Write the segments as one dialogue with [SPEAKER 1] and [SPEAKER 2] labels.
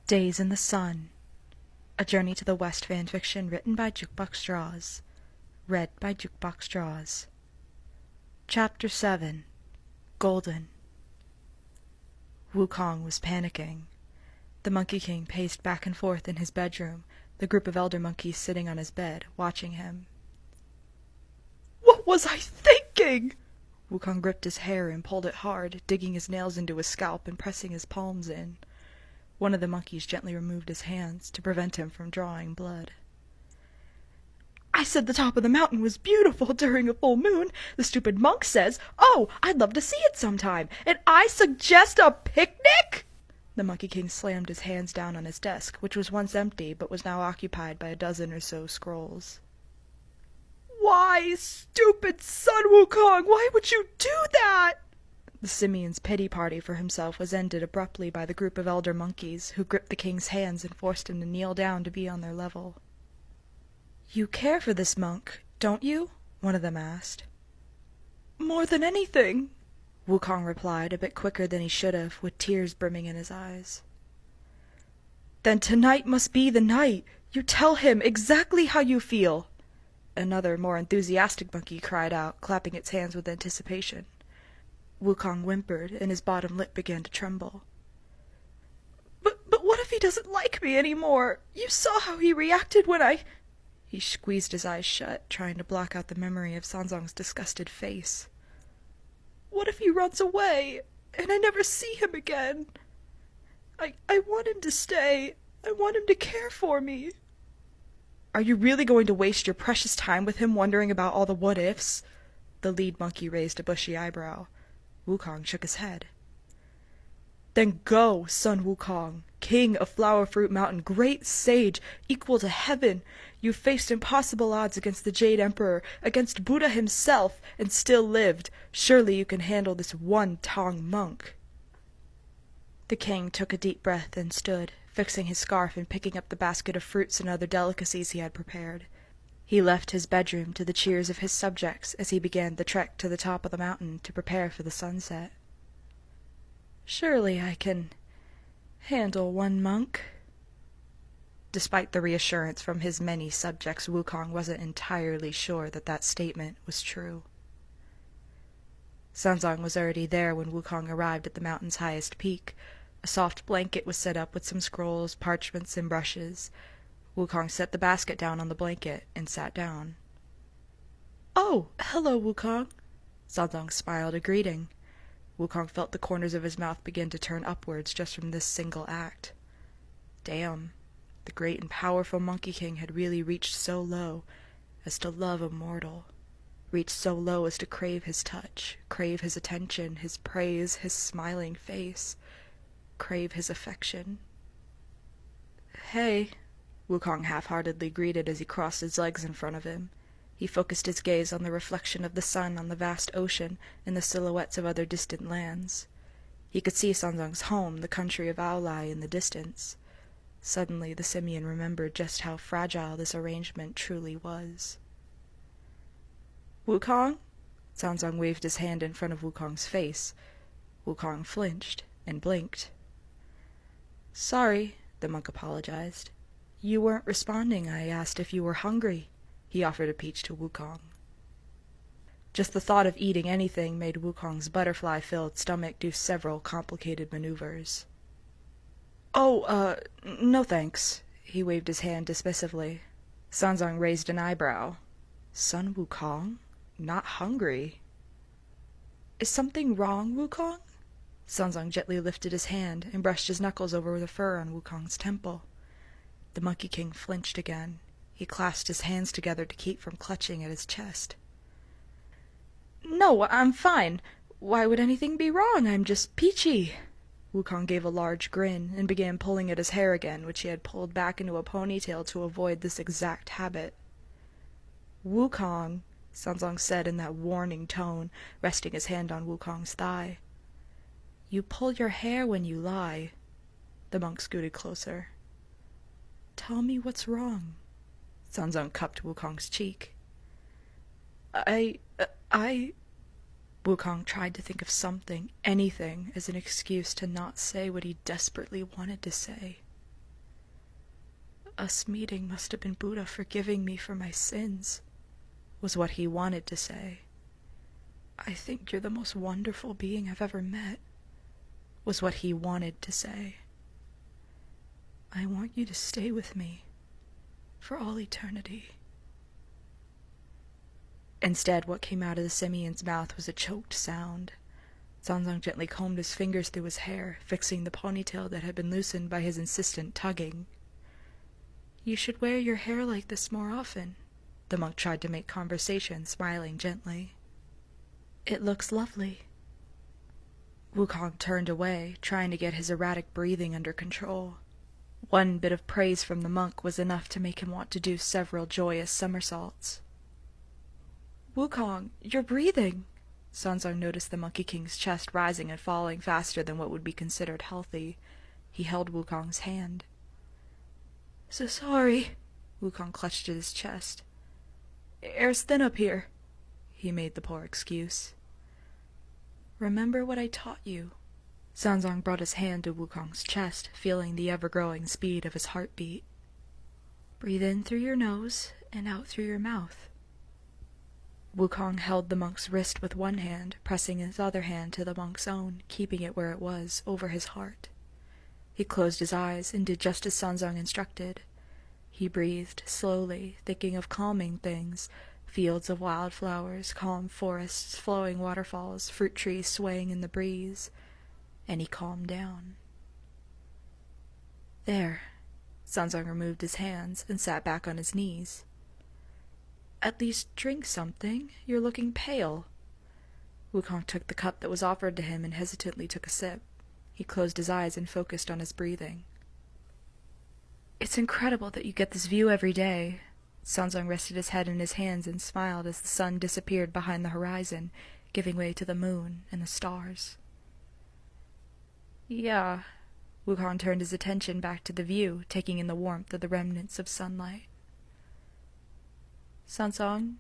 [SPEAKER 1] Days in the Sun. A Journey to the West fanfiction written by Jukebox Straws. Read by Jukebox Straws. Chapter 7. Golden. Wukong was panicking. The Monkey King paced back and forth in his bedroom, the group of elder monkeys sitting on his bed, watching him.
[SPEAKER 2] What was I thinking?
[SPEAKER 1] Wukong gripped his hair and pulled it hard, digging his nails into his scalp and pressing his palms in. One of the monkeys gently removed his hands to prevent him from drawing blood.
[SPEAKER 2] I said the top of the mountain was beautiful during a full moon. The stupid monk says, "Oh, I'd love to see it sometime, and I suggest a picnic?"
[SPEAKER 1] The Monkey King slammed his hands down on his desk, which was once empty but was now occupied by a dozen or so scrolls.
[SPEAKER 2] Why, stupid Sun Wukong, why would you do that?
[SPEAKER 1] The simian's pity party for himself was ended abruptly by the group of elder monkeys, who gripped the king's hands and forced him to kneel down to be on their level. "You care for this monk, don't you?" one of them asked.
[SPEAKER 2] "More than anything,"
[SPEAKER 1] Wukong replied, a bit quicker than he should have, with tears brimming in his eyes.
[SPEAKER 2] "Then tonight must be the night. You tell him exactly how you feel."
[SPEAKER 1] Another, more enthusiastic monkey cried out, clapping its hands with anticipation. Wukong whimpered, and his bottom lip began to tremble.
[SPEAKER 2] But what if he doesn't like me anymore? You saw how he reacted when I...
[SPEAKER 1] He squeezed his eyes shut, trying to block out the memory of Sanzong's disgusted face.
[SPEAKER 2] What if he runs away, and I never see him again? I want him to stay. I want him to care for me.
[SPEAKER 1] Are you really going to waste your precious time with him wondering about all the what-ifs? The lead monkey raised a bushy eyebrow. Wukong shook his head.
[SPEAKER 2] Then go, Sun Wukong, king of Flower Fruit Mountain, great sage, equal to heaven. You faced impossible odds against the Jade Emperor, against Buddha himself, and still lived. Surely you can handle this one-tongue monk.
[SPEAKER 1] The king took a deep breath and stood, fixing his scarf and picking up the basket of fruits and other delicacies he had prepared. He left his bedroom to the cheers of his subjects as he began the trek to the top of the mountain to prepare for the sunset. "Surely I can handle one monk." Despite the reassurance from his many subjects, Wukong wasn't entirely sure that that statement was true. Sanzong was already there when Wukong arrived at the mountain's highest peak. A soft blanket was set up with some scrolls, parchments, and brushes. Wukong set the basket down on the blanket and sat down.
[SPEAKER 2] "Oh, hello, Wukong."
[SPEAKER 1] Sanzong smiled a greeting. Wukong felt the corners of his mouth begin to turn upwards just from this single act. Damn, the great and powerful Monkey King had really reached so low as to love a mortal. Reached so low as to crave his touch, crave his attention, his praise, his smiling face, crave his affection. "Hey," Wukong half-heartedly greeted as he crossed his legs in front of him. He focused his gaze on the reflection of the sun on the vast ocean and the silhouettes of other distant lands. He could see Sanzong's home, the country of Aolai, in the distance. Suddenly the simian remembered just how fragile this arrangement truly was. "Wukong?" Sanzong waved his hand in front of Wukong's face. Wukong flinched and blinked. "Sorry," the monk apologized. "You weren't responding. I asked if you were hungry." He offered a peach to Wukong. Just the thought of eating anything made Wukong's butterfly-filled stomach do several complicated maneuvers. "Oh, no thanks." He waved his hand dismissively. Sanzong raised an eyebrow. "Sun Wukong? Not hungry?" "Is something wrong, Wukong?" Sanzong gently lifted his hand and brushed his knuckles over the fur on Wukong's temple. The Monkey King flinched again. He clasped his hands together to keep from clutching at his chest. "No, I'm fine. Why would anything be wrong? I'm just peachy." Wukong gave a large grin and began pulling at his hair again, which he had pulled back into a ponytail to avoid this exact habit. "Wukong," Sanzong said in that warning tone, resting his hand on Wukong's thigh. "You pull your hair when you lie." The monk scooted closer. "Tell me what's wrong." Sanzong cupped Wukong's cheek. I... Wukong tried to think of something, anything, as an excuse to not say what he desperately wanted to say.
[SPEAKER 2] Us meeting must have been Buddha forgiving me for my sins, was what he wanted to say. I think you're the most wonderful being I've ever met, was what he wanted to say. I want you to stay with me for all eternity. Instead, what came out of the simian's mouth was a choked sound. Sanzang gently combed his fingers through his hair, fixing the ponytail that had been loosened by his insistent tugging. You should wear your hair like this more often. The monk tried to make conversation, smiling gently. It looks lovely. Wukong turned away, trying to get his erratic breathing under control. One bit of praise from the monk was enough to make him want to do several joyous somersaults. Wukong, you're breathing! Sanzang noticed the Monkey King's chest rising and falling faster than what would be considered healthy. He held Wukong's hand. So sorry. Wukong clutched at his chest. Air's thin up here. He made the poor excuse. Remember what I taught you. Sanzang brought his hand to Wukong's chest, feeling the ever-growing speed of his heartbeat. Breathe in through your nose and out through your mouth. Wukong held the monk's wrist with one hand, pressing his other hand to the monk's own, keeping it where it was, over his heart. He closed his eyes and did just as Sanzang instructed. He breathed slowly, thinking of calming things, fields of wildflowers, calm forests, flowing waterfalls, fruit trees swaying in the breeze, and he calmed down. There. Sanzang removed his hands and sat back on his knees. At least drink something. You're looking pale. Wukong took the cup that was offered to him and hesitantly took a sip. He closed his eyes and focused on his breathing. It's incredible that you get this view every day. Sanzang rested his head in his hands and smiled as the sun disappeared behind the horizon, giving way to the moon and the stars. Yeah. Wukong turned his attention back to the view, taking in the warmth of the remnants of sunlight. Sanzang?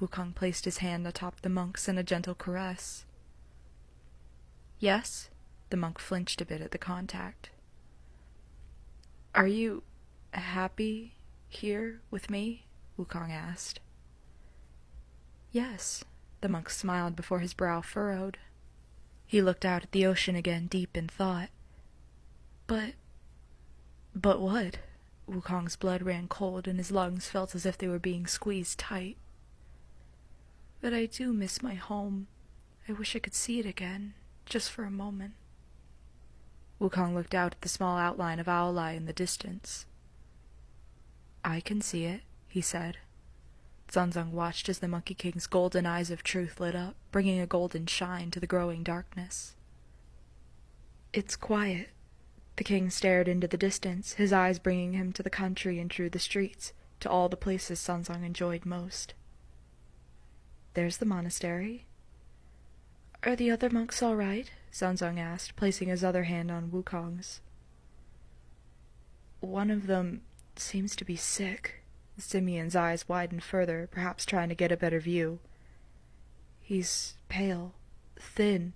[SPEAKER 2] Wukong placed his hand atop the monk's in a gentle caress. Yes? The monk flinched a bit at the contact. Are you happy here with me? Wukong asked. Yes. The monk smiled before his brow furrowed. He looked out at the ocean again, deep in thought. But what? Wukong's blood ran cold and his lungs felt as if they were being squeezed tight. But I do miss my home. I wish I could see it again, just for a moment. Wukong looked out at the small outline of Aolai in the distance. I can see it, he said. Sanzang watched as the Monkey King's golden eyes of truth lit up, bringing a golden shine to the growing darkness. It's quiet. The king stared into the distance, his eyes bringing him to the country and through the streets, to all the places Sanzang enjoyed most. There's the monastery. Are the other monks all right? Sanzang asked, placing his other hand on Wukong's. One of them seems to be sick. The simian's eyes widened further, perhaps trying to get a better view. He's pale, thin.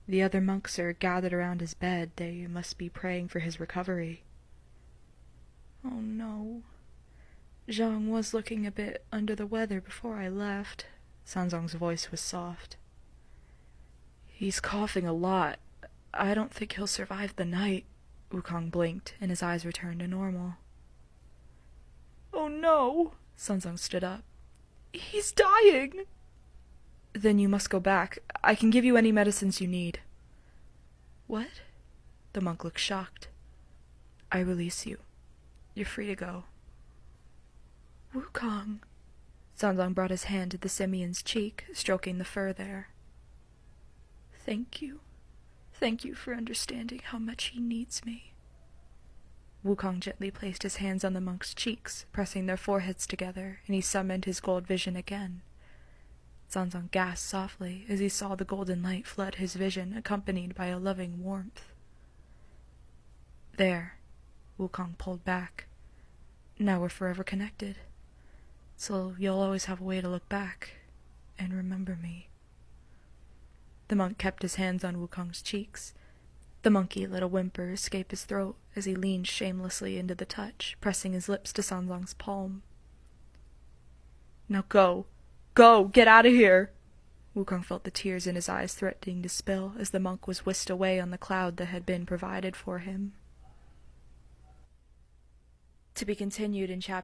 [SPEAKER 2] The other monks are gathered around his bed. They must be praying for his recovery. Oh no. Zhang was looking a bit under the weather before I left. Sanzang's voice was soft. He's coughing a lot. I don't think he'll survive the night. Wukong blinked, and his eyes returned to normal. Oh no! Sanzang stood up. He's dying! Then you must go back. I can give you any medicines you need. What? The monk looked shocked. I release you. You're free to go. Wukong. Sanzang brought his hand to the simian's cheek, stroking the fur there. Thank you. Thank you for understanding how much he needs me. Wukong gently placed his hands on the monk's cheeks, pressing their foreheads together, and he summoned his gold vision again. Sanzang gasped softly as he saw the golden light flood his vision, accompanied by a loving warmth. There. Wukong pulled back. Now we're forever connected. So you'll always have a way to look back and remember me. The monk kept his hands on Wukong's cheeks.
[SPEAKER 1] The monkey let a whimper escape his throat as he leaned shamelessly into the touch, pressing his lips to Sanzang's palm.
[SPEAKER 2] "Now go! Go! Get out of here!"
[SPEAKER 1] Wukong felt the tears in his eyes threatening to spill as the monk was whisked away on the cloud that had been provided for him. To be continued in chapter